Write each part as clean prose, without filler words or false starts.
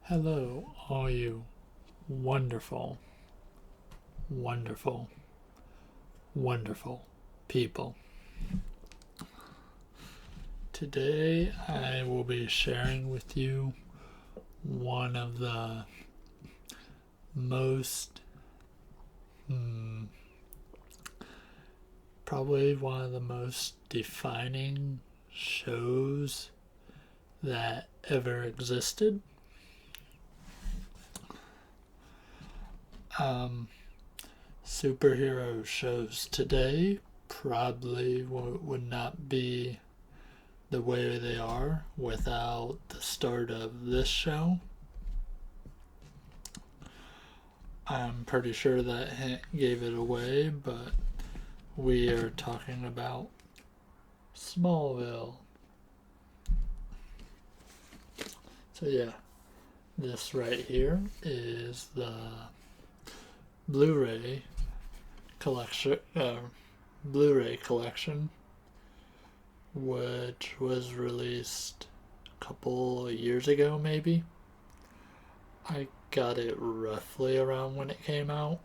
Hello, all you wonderful, wonderful, wonderful people. Today I will be sharing with you one of the most, probably one of the most defining shows that ever existed. Superhero shows today probably would not be the way they are without the start of this show. I'm pretty sure that hint gave it away, but we are talking about Smallville. So yeah, this right here is the Blu-ray collection, which was released a couple of years ago, maybe. I got it roughly around when it came out.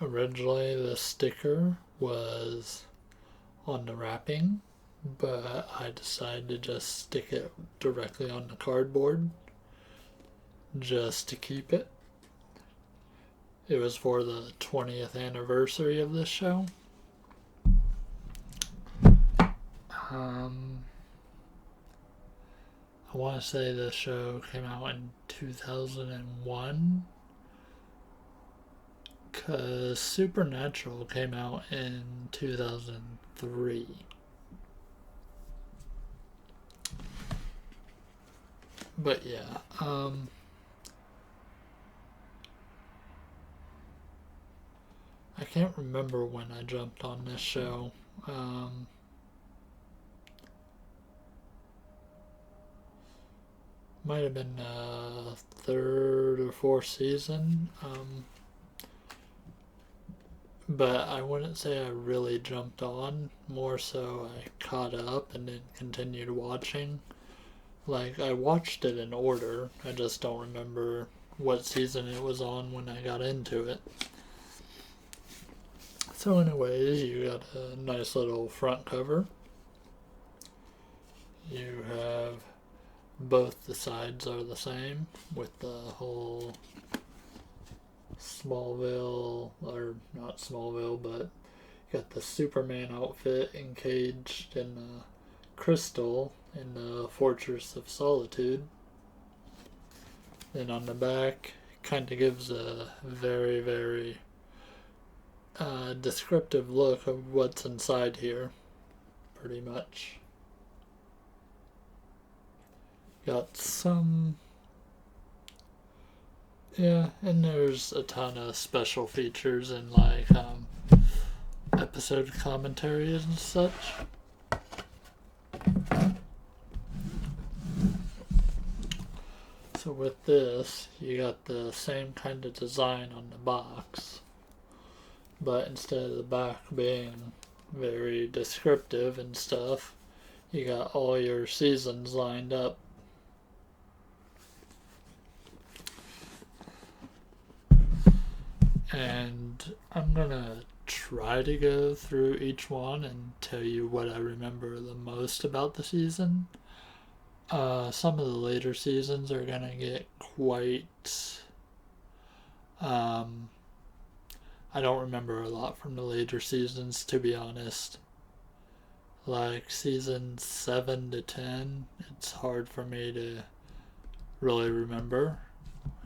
Originally, the sticker was on the wrapping, but I decided to just stick it directly on the cardboard just to keep it. It was for the 20th anniversary of this show. I want to say the show came out in 2001, because Supernatural came out in 2003. But yeah, I can't remember when I jumped on this show. Might have been third or fourth season. But I wouldn't say I really jumped on. More so I caught up and then continued watching. Like, I watched it in order. I just don't remember what season it was on when I got into it. So anyways, you got a nice little front cover. You have both the sides are the same with the whole Smallville, or not Smallville, but you got the Superman outfit encaged in the crystal in the Fortress of Solitude. Then on the back, kind of gives a very, very descriptive look of what's inside here, pretty much. Got some, yeah, and there's a ton of special features and like episode commentaries and such. So with this, you got the same kind of design on the box, but instead of the back being very descriptive and stuff, you got all your seasons lined up. And I'm gonna try to go through each one and tell you what I remember the most about the season. Some of the later seasons are gonna get quite. I don't remember a lot from the later seasons, to be honest. Like season 7 to 10, it's hard for me to really remember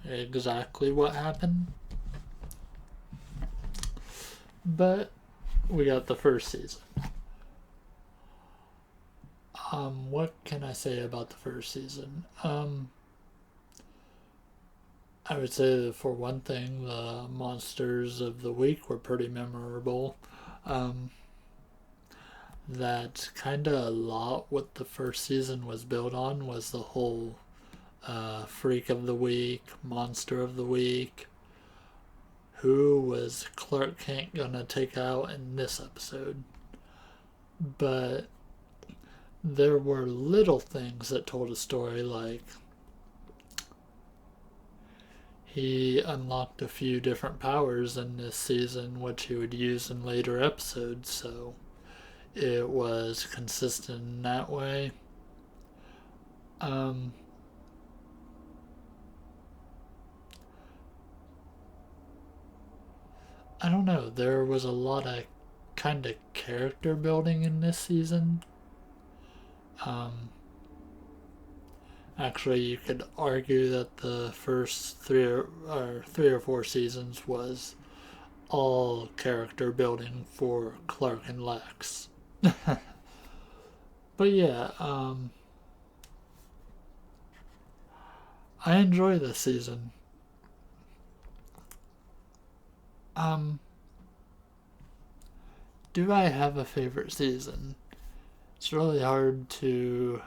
exactly what happened. But we got the first season. What can I say about the first season? I would say that for one thing, the monsters of the week were pretty memorable. That's kind of a lot what the first season was built on, was the whole freak of the week, monster of the week. Who was Clark Kent gonna take out in this episode? But there were little things that told a story, like he unlocked a few different powers in this season, which he would use in later episodes, so it was consistent in that way. Um, I don't know, there was a lot of kind of character building in this season. Um, Actually, you could argue that the first three or four seasons was all character building for Clark and Lex. But yeah, I enjoy this season. Um, do I have a favorite season? It's really hard to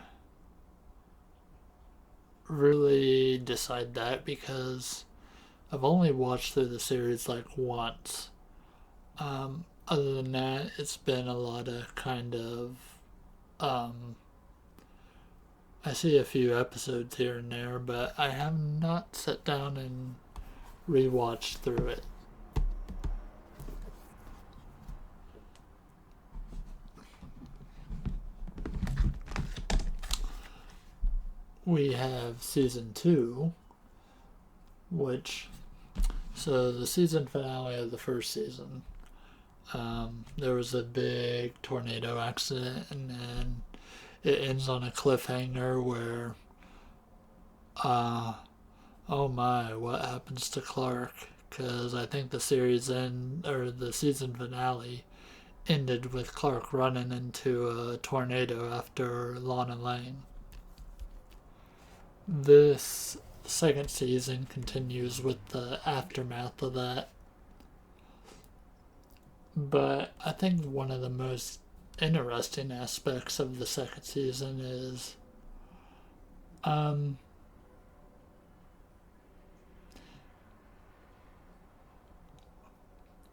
really decide that because I've only watched through the series like once. Other than that, it's been a lot of kind of. Um, I see a few episodes here and there, but I have not sat down and rewatched through it. We have season 2, which. So, the season finale of the first season, there was a big tornado accident, and then it ends on a cliffhanger where, oh my, what happens to Clark? Because I think the the season finale ended with Clark running into a tornado after Lana Lang. This second season continues with the aftermath of that. But I think one of the most interesting aspects of the second season is um,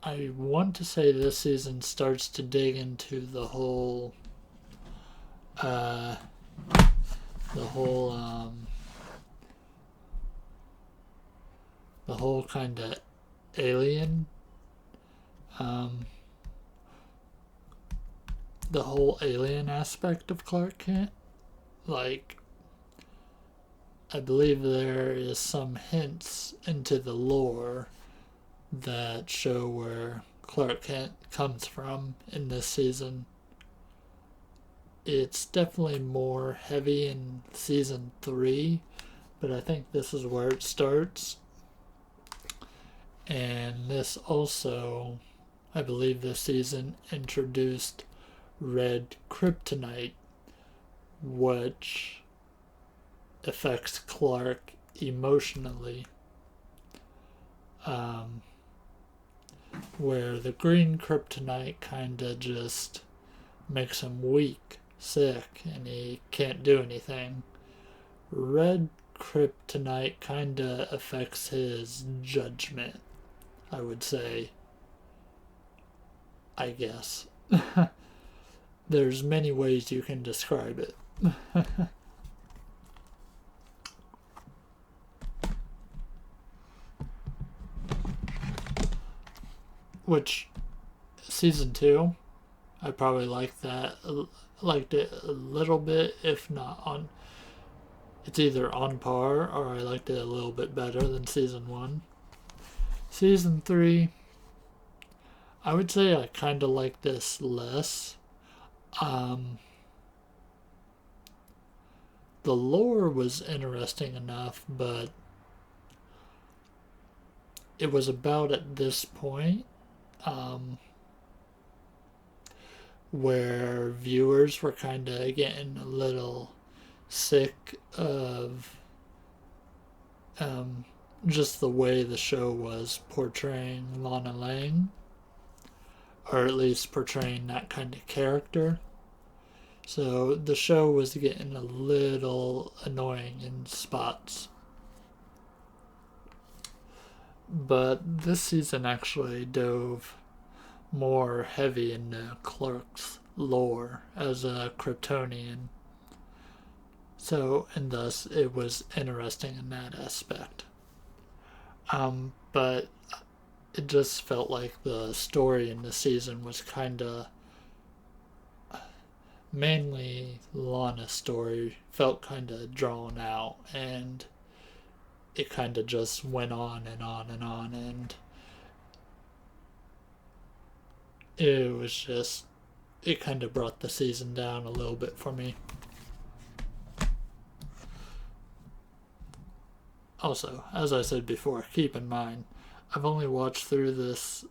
I want to say this season starts to dig into uh, the whole the whole kind of alien um, the whole alien aspect of Clark Kent. Like, I believe there is some hints into the lore that show where Clark Kent comes from in this season. It's definitely more heavy in season 3, but I think this is where it starts. And this also, I believe this season introduced red kryptonite, which affects Clark emotionally. Where the green kryptonite kinda just makes him weak, sick, and he can't do anything. Red kryptonite kinda affects his judgment, I would say. I guess. There's many ways you can describe it. Which, season 2, I probably liked it a little bit, if not on. It's either on par or I liked it a little bit better than season 1. Season 3, I would say I kind of like this less. The lore was interesting enough, but it was about at this point where viewers were kind of getting a little sick of just the way the show was portraying Lana Lang, or at least portraying that kind of character. So the show was getting a little annoying in spots. But this season actually dove more heavy into Clark's lore as a Kryptonian. So, and thus it was interesting in that aspect. But it just felt like the story in the season was kind of, mainly Lana's story, felt kind of drawn out, and it kind of just went on and on and on, and it was just, it kind of brought the season down a little bit for me. Also, as I said before, keep in mind, I've only watched through this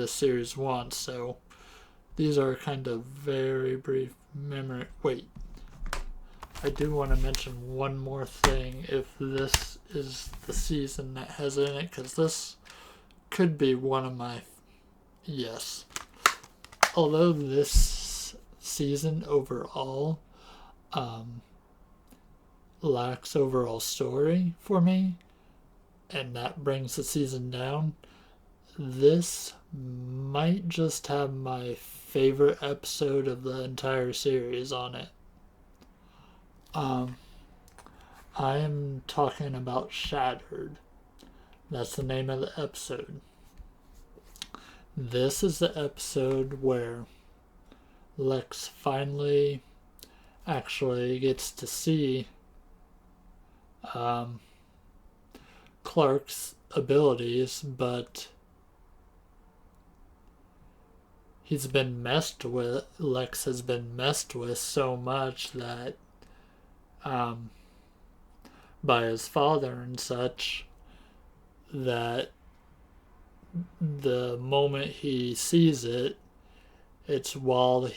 series once, so these are kind of very brief memory. Wait, I do want to mention one more thing if this is the season that has it in it, because this could be one of my. Yes. Although this season overall lacks overall story for me, and that brings the season down, this might just have my favorite episode of the entire series on it. I am talking about Shattered. That's the name of the episode. This is the episode where Lex finally actually gets to see Clark's abilities, but he's been messed with. Lex has been messed with so much that by his father and such, that the moment he sees it, it's while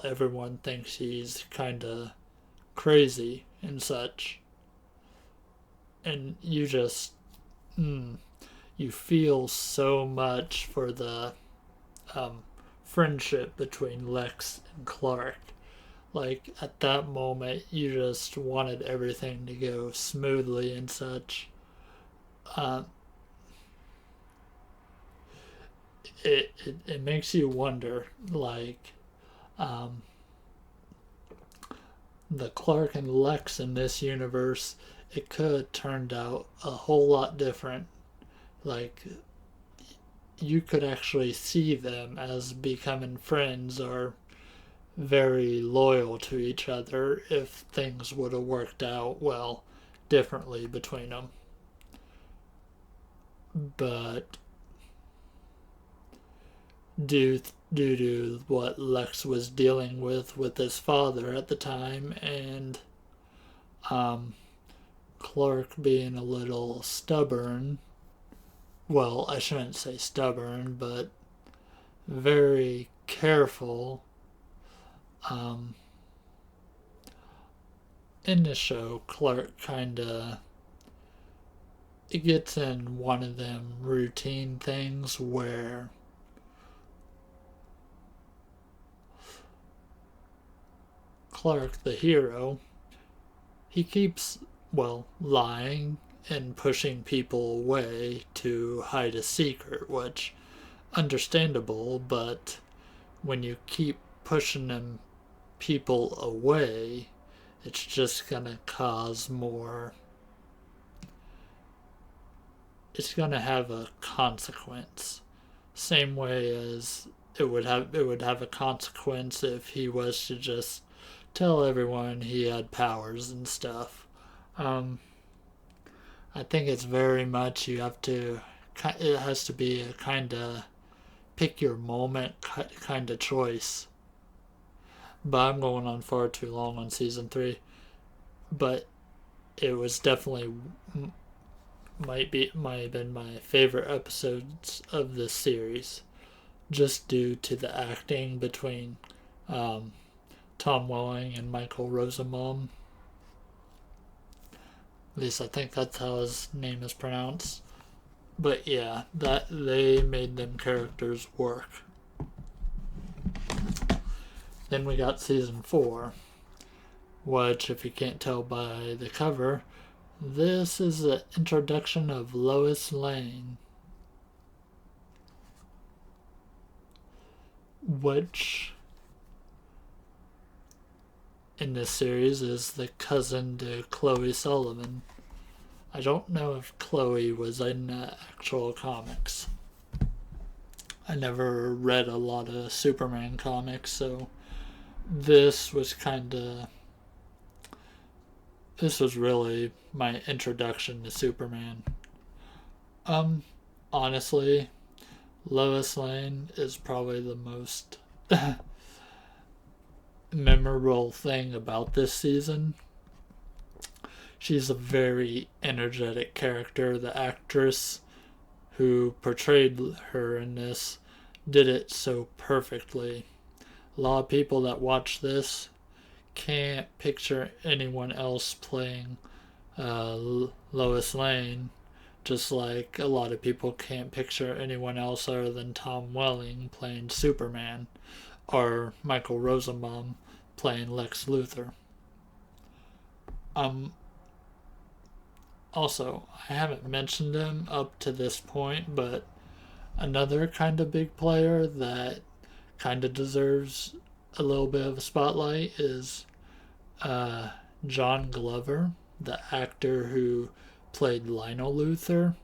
everyone thinks he's kind of crazy and such, and you just you feel so much for the friendship between Lex and Clark. Like, at that moment, you just wanted everything to go smoothly and such. It makes you wonder, like, the Clark and Lex in this universe, it could have turned out a whole lot different. Like, you could actually see them as becoming friends or very loyal to each other if things would have worked out well differently between them. But due to what Lex was dealing with his father at the time, and Clark being a little stubborn, well, I shouldn't say stubborn, but very careful. In the show, Clark it gets in one of them routine things where Clark, the hero, he keeps, lying and pushing people away to hide a secret, which, understandable, but when you keep pushing them people away, it's just gonna cause more. It's gonna have a consequence. Same way as it would have a consequence if he was to just tell everyone he had powers and stuff. I think it's very much it has to be a kind of pick your moment kind of choice. But I'm going on far too long on season 3. But it was definitely might have been my favorite episodes of this series, just due to the acting between Tom Welling and Michael Rosenbaum. At least I think that's how his name is pronounced. But yeah, that they made them characters work. Then we got season 4, which, if you can't tell by the cover, this is the introduction of Lois Lane. which in this series is the cousin to Chloe Sullivan. I don't know if Chloe was in the actual comics. I never read a lot of Superman comics, so this was really my introduction to Superman. Honestly, Lois Lane is probably the most memorable thing about this season. She's a very energetic character. The actress who portrayed her in this did it so perfectly. A lot of people that watch this can't picture anyone else playing Lois Lane, just like a lot of people can't picture anyone else other than Tom Welling playing Superman, or Michael Rosenbaum playing Lex Luthor. Also, I haven't mentioned him up to this point, but another kind of big player that kind of deserves a little bit of a spotlight is John Glover, the actor who played Lionel Luthor.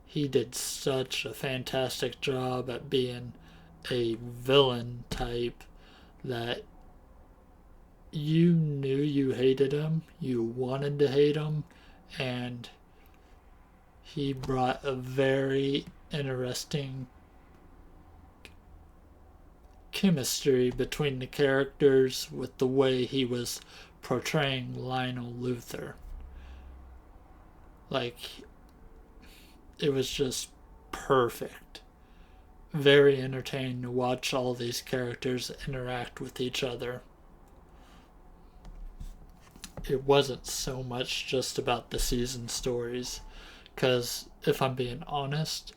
He did such a fantastic job at being a villain type that you knew you hated him, you wanted to hate him, and he brought a very interesting chemistry between the characters with the way he was portraying Lionel Luthor. Like, it was just perfect. Very entertaining to watch all these characters interact with each other. It wasn't so much just about the season stories, because if I'm being honest,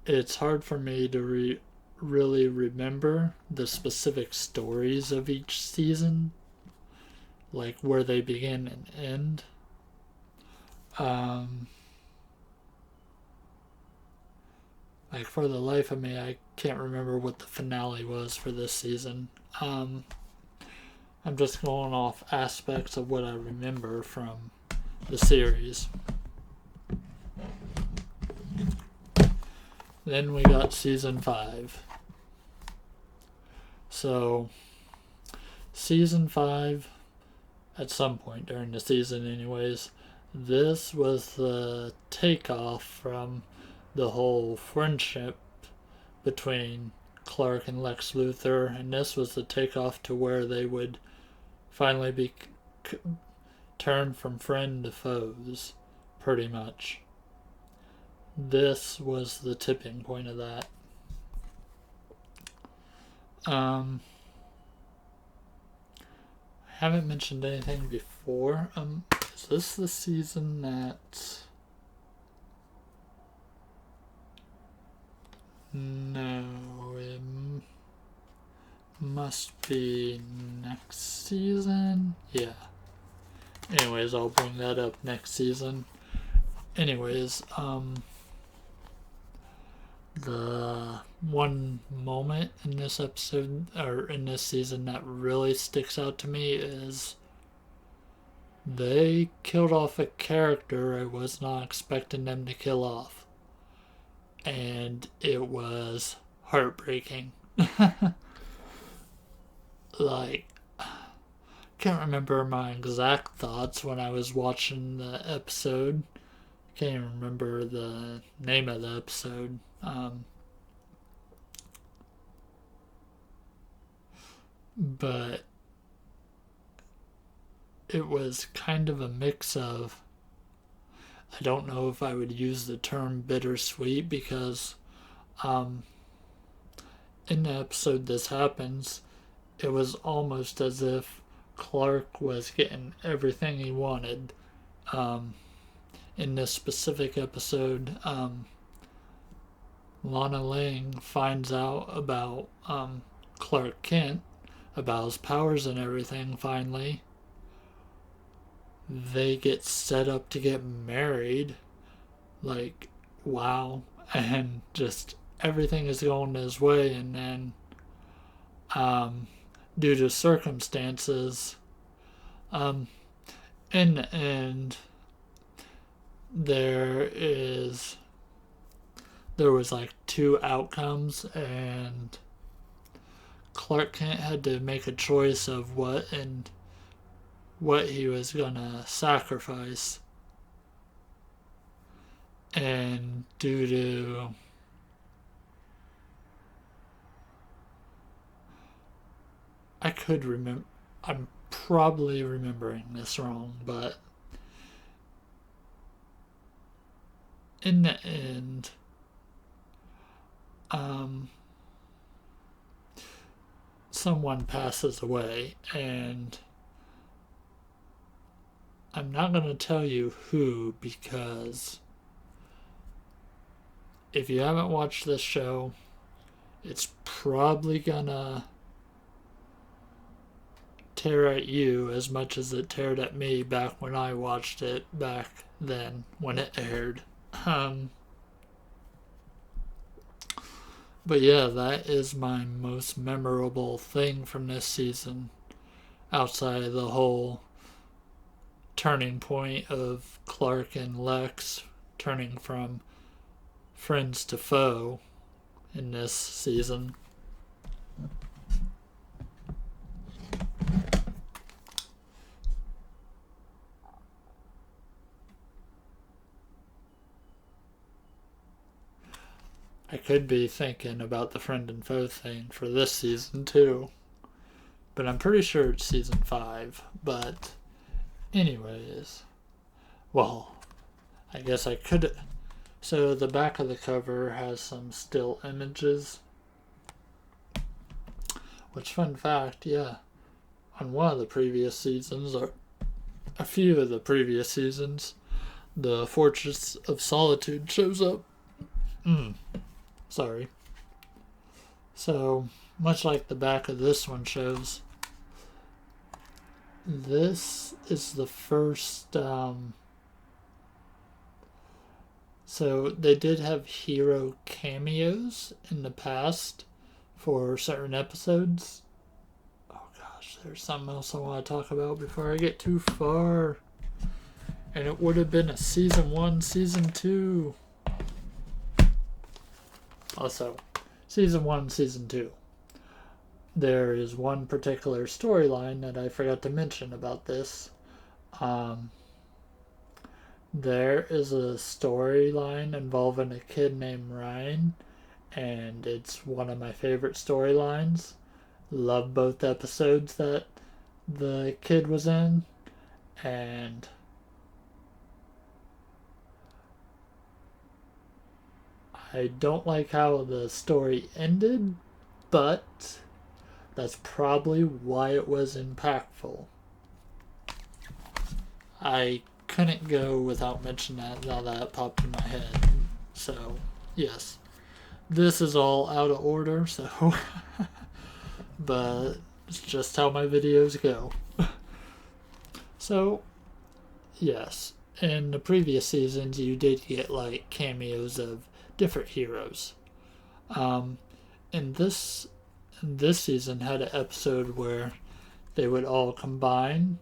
it's hard for me to really remember the specific stories of each season, like where they begin and end. Like, for the life of me, I can't remember what the finale was for this season. I'm just going off aspects of what I remember from the series. Then we got season 5. So, season 5, at some point during the season anyways, this was the takeoff from the whole friendship between Clark and Lex Luthor, and this was the takeoff to where they would finally be turned from friend to foes, pretty much. This was the tipping point of that. I haven't mentioned anything before. Is this the season that... No, it must be next season. Yeah. Anyways, I'll bring that up next season. Anyways, the one moment in this episode, or in this season, that really sticks out to me is they killed off a character I was not expecting them to kill off. And it was heartbreaking. Like, can't remember my exact thoughts when I was watching the episode. Can't even remember the name of the episode. But it was kind of a mix of, I don't know if I would use the term bittersweet, because in the episode this happens, it was almost as if Clark was getting everything he wanted. In this specific episode, Lana Lang finds out about Clark Kent, about his powers and everything finally. They get set up to get married. Like, wow. And just everything is going his way, and then um, due to circumstances. Um, in the end, there was like two outcomes, and Clark Kent had to make a choice of what he was gonna sacrifice. And due to I could remember I'm probably remembering this wrong, but in the end, someone passes away, and I'm not going to tell you who, because if you haven't watched this show, it's probably gonna tear at you as much as it teared at me back when I watched it back then when it aired. But yeah, that is my most memorable thing from this season, outside of the whole turning point of Clark and Lex turning from friends to foe in this season. I could be thinking about the friend and foe thing for this season too, but I'm pretty sure it's season 5. But anyways, well, I guess I could. So the back of the cover has some still images. Which, fun fact, yeah, on one of the previous seasons, or a few of the previous seasons, the Fortress of Solitude shows up. Sorry. So, much like the back of this one shows, this is the first. So, they did have hero cameos in the past for certain episodes. Oh gosh, there's something else I want to talk about before I get too far. And it would have been a season 1, season 2. Also, season 1, season 2. There is one particular storyline that I forgot to mention about this. There is a storyline involving a kid named Ryan, and it's one of my favorite storylines. Love both episodes that the kid was in, and I don't like how the story ended, but that's probably why it was impactful. I couldn't go without mentioning that now that it popped in my head. So, yes. This is all out of order, so. But it's just how my videos go. So, yes. In the previous seasons, you did get like cameos of different heroes. And this season had an episode where they would all combine.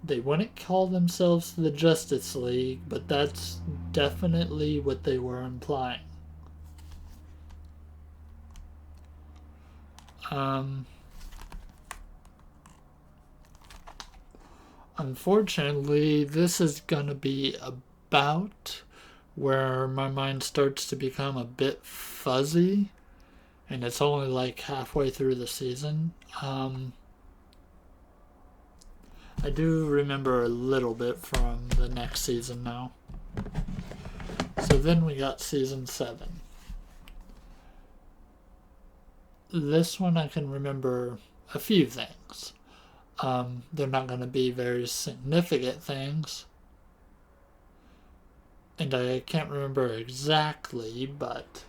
They wouldn't call themselves the Justice League, but that's definitely what they were implying. Unfortunately, this is gonna be about where my mind starts to become a bit fuzzy, and it's only like halfway through the season. I do remember a little bit from the next season now. So then we got season 7. This one I can remember a few things. They're not going to be very significant things. And I can't remember exactly, but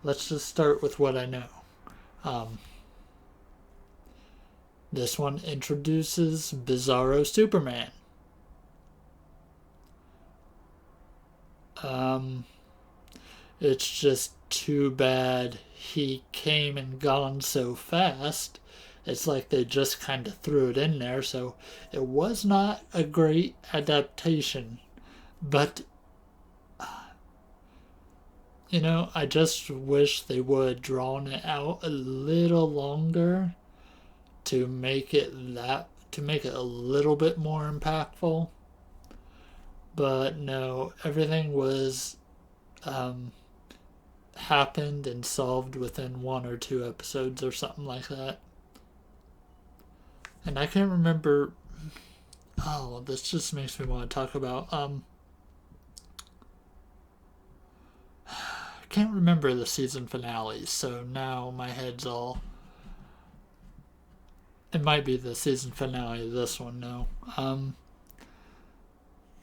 let's just start with what I know. This one introduces Bizarro Superman. It's just too bad he came and gone so fast. It's like they just kind of threw it in there, so it was not a great adaptation. But, I just wish they would have drawn it out a little longer to make it a little bit more impactful. But no, everything was happened and solved within 1 or 2 episodes or something like that. And I can't remember. Oh, this just makes me want to talk about. I can't remember the season finales, so now my head's all. It might be the season finale of this one, no.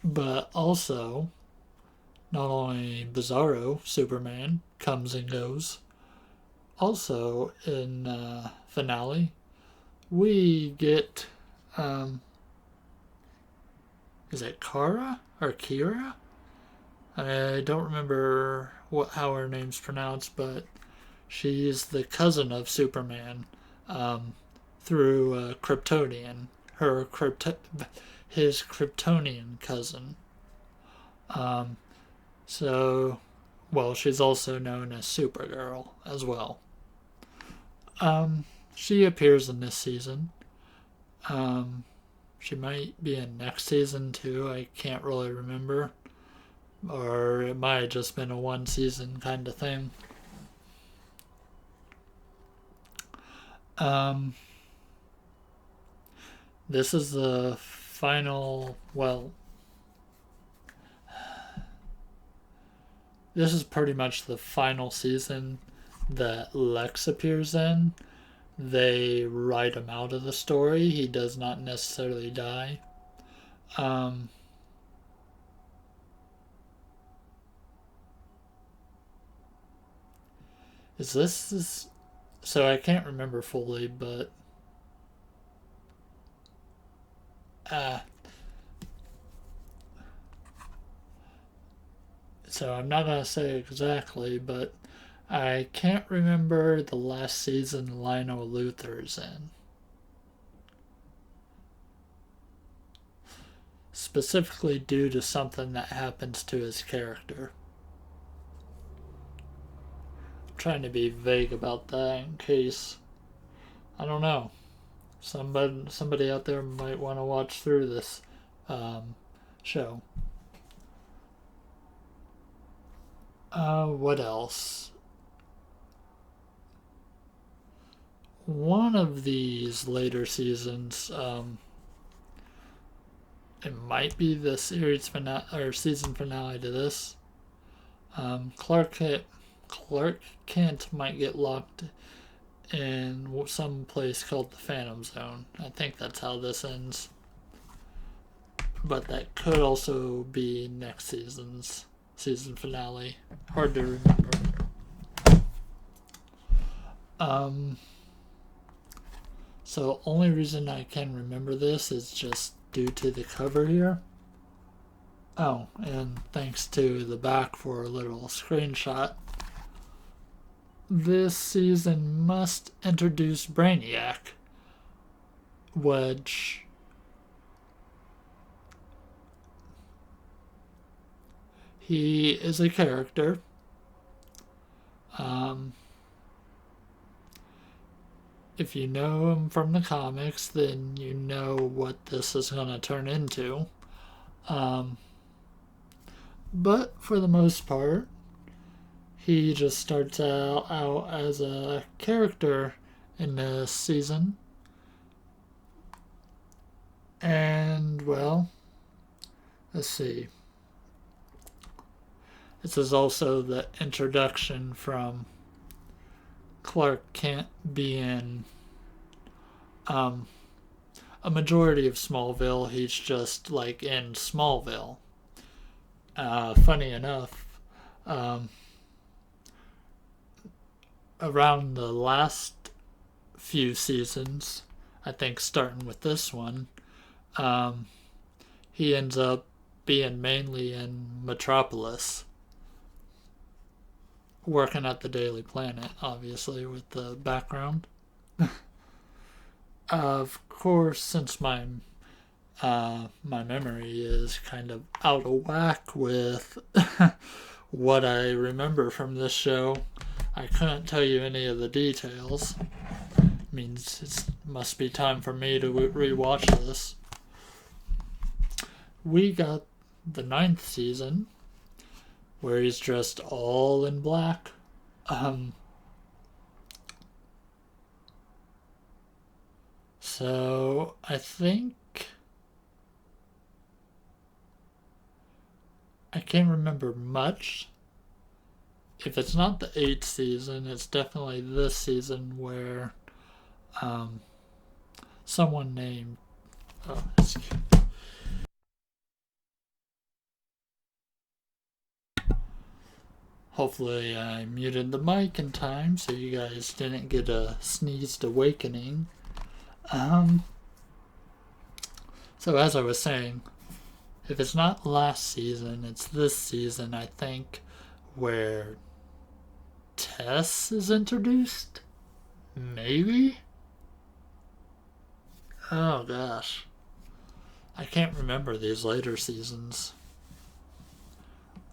But also, not only Bizarro Superman comes and goes, also in finale, we get, is it Kara or Kira? I don't remember how her name's pronounced, but she's the cousin of Superman through Kryptonian. His Kryptonian cousin. She's also known as Supergirl as well. She appears in this season. She might be in next season too. I can't really remember. Or it might have just been a 1 season kind of thing. This is the final. This is pretty much the final season that Lex appears in. They write him out of the story. He does not necessarily die. Is this? So I can't remember fully, but so I'm not gonna say exactly, but I can't remember the last season Lionel Luthor's in. Specifically due to something that happens to his character. I'm trying to be vague about that in case, I don't know, somebody out there might want to watch through this show. What else? One of these later seasons, it might be the series finale or season finale to this. Clark Kent might get locked in some place called the Phantom Zone. I think that's how this ends. But that could also be next season's season finale. Hard to remember. So only reason I can remember this is just due to the cover here. Oh, and thanks to the back for a little screenshot. This season must introduce Brainiac, which he is a character. If you know him from the comics, then you know what this is going to turn into. But for the most part, he just starts out as a character in this season. And, well, let's see. This is also the introduction from Clark Kent being a majority of Smallville. He's just like in Smallville. Funny enough, around the last few seasons, I think starting with this one, he ends up being mainly in Metropolis, working at the Daily Planet, obviously, with the background. Of course, since my memory is kind of out of whack with what I remember from this show, I couldn't tell you any of the details. Means it must be time for me to rewatch this. We got the 9th season, where he's dressed all in black. So I think I can't remember much. If it's not the 8th season, it's definitely this season where someone named hopefully I muted the mic in time so you guys didn't get a sneezed awakening. So as I was saying, if it's not last season, it's this season, I think, where Tess is introduced? Maybe? Oh gosh. I can't remember these later seasons.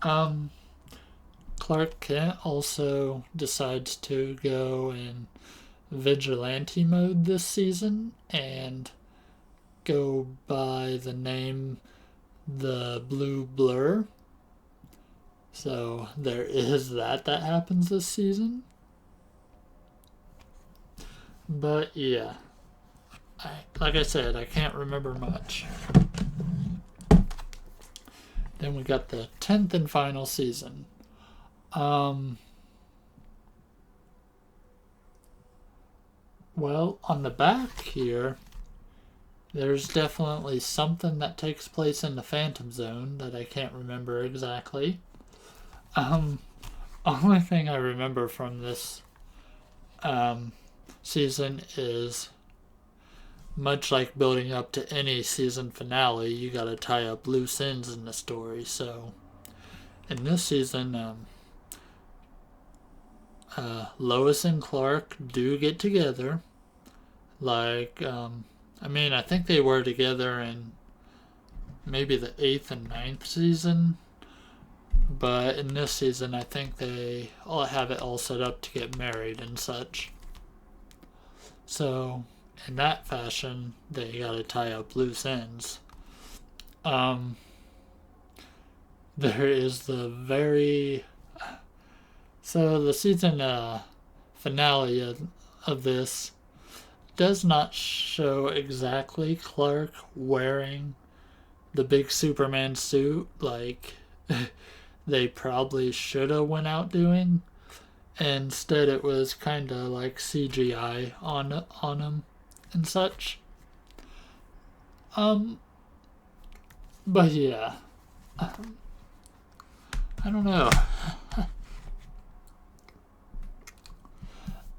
Clark Kent also decides to go in vigilante mode this season and go by the name the Blue Blur. So there is that happens this season. But yeah, like I said, I can't remember much. Then we got the 10th and final season. Well, on the back here, there's definitely something that takes place in the Phantom Zone that I can't remember exactly. Only thing I remember from this season is, much like building up to any season finale, you gotta tie up loose ends in the story. So in this season, Lois and Clark do get together. I think they were together in maybe the 8th and 9th season, but in this season I think they all have it all set up to get married and such. So in that fashion, they gotta tie up loose ends. There is the season finale of this does not show exactly Clark wearing the big Superman suit like they probably should have went out doing. Instead, it was kind of like CGI on him and such. But yeah, I don't know.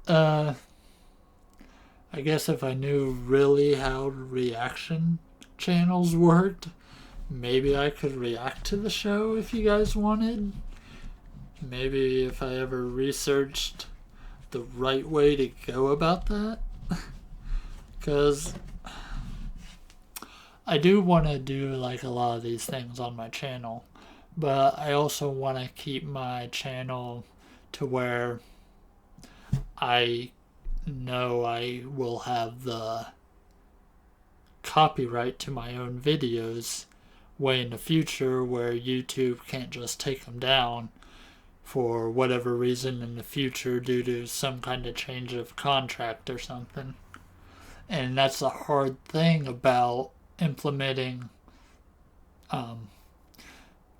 I guess if I knew really how reaction channels worked, maybe I could react to the show if you guys wanted. Maybe if I ever researched the right way to go about that. Because I do want to do like a lot of these things on my channel, but I also want to keep my channel to where I know I will have the copyright to my own videos way in the future, where YouTube can't just take them down for whatever reason in the future due to some kind of change of contract or something. And that's the hard thing about implementing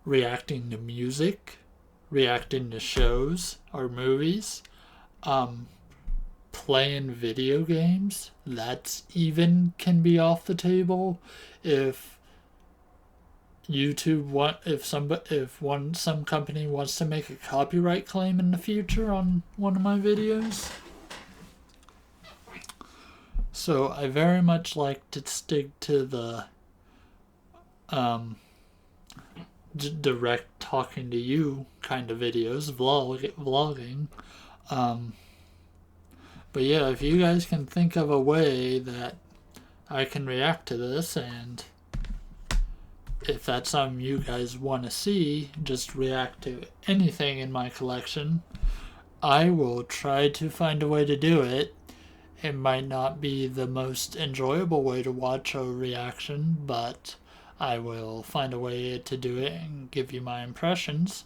reacting to music, reacting to shows or movies, playing video games. That's even can be off the table if some company wants to make a copyright claim in the future on one of my videos. So I very much like to stick to the direct talking to you kind of videos, vlogging. Um, but yeah, if you guys can think of a way that I can react to this, and if that's something you guys want to see, just react to anything in my collection, I will try to find a way to do it. It might not be the most enjoyable way to watch a reaction, but I will find a way to do it and give you my impressions.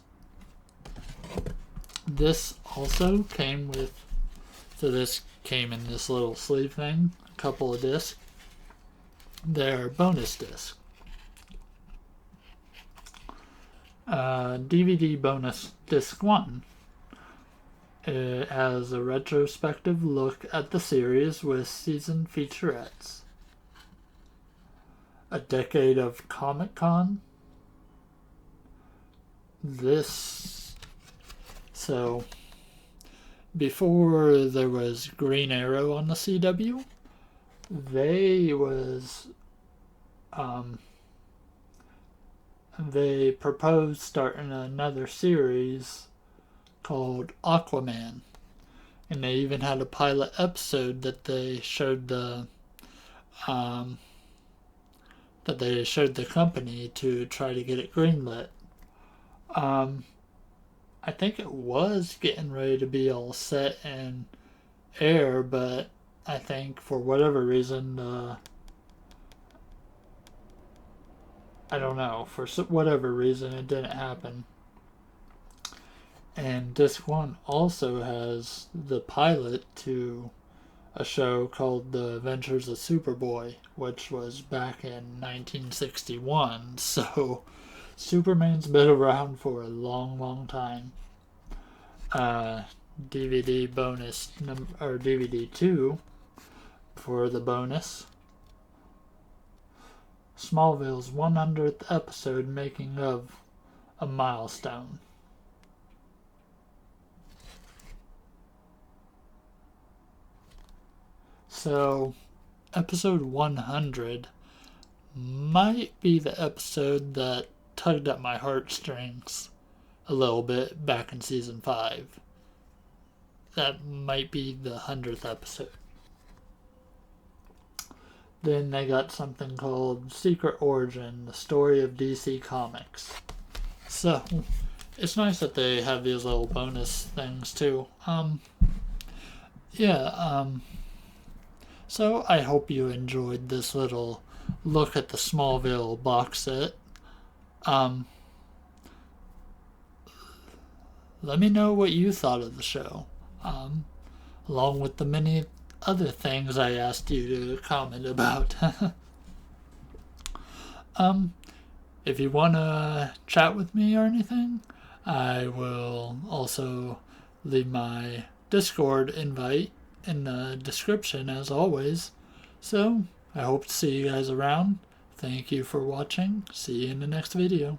This also came with, so this came in this little sleeve thing, a couple of discs. They're bonus discs. DVD bonus disc 1. It has a retrospective look at the series with season featurettes. A decade of Comic-Con. So, before there was Green Arrow on the CW, they proposed starting another series called Aquaman, and they even had a pilot episode that they showed the company to try to get it greenlit. I think it was getting ready to be all set and air, but I think for whatever reason, I don't know, for whatever reason it didn't happen. And disc 1 also has the pilot to a show called The Adventures of Superboy, which was back in 1961, so Superman's been around for a long, long time. DVD bonus, or DVD 2 for the bonus. Smallville's 100th episode, making of a milestone. So, episode 100 might be the episode that tugged at my heartstrings a little bit back in season 5. That might be the 100th episode. Then they got something called Secret Origin, the story of DC Comics. So, it's nice that they have these little bonus things too. So I hope you enjoyed this little look at the Smallville box set. Let me know what you thought of the show, along with the many other things I asked you to comment about. If you want to chat with me or anything, I will also leave my Discord invite in the description as always. So, I hope to see you guys around. Thank you for watching. See you in the next video.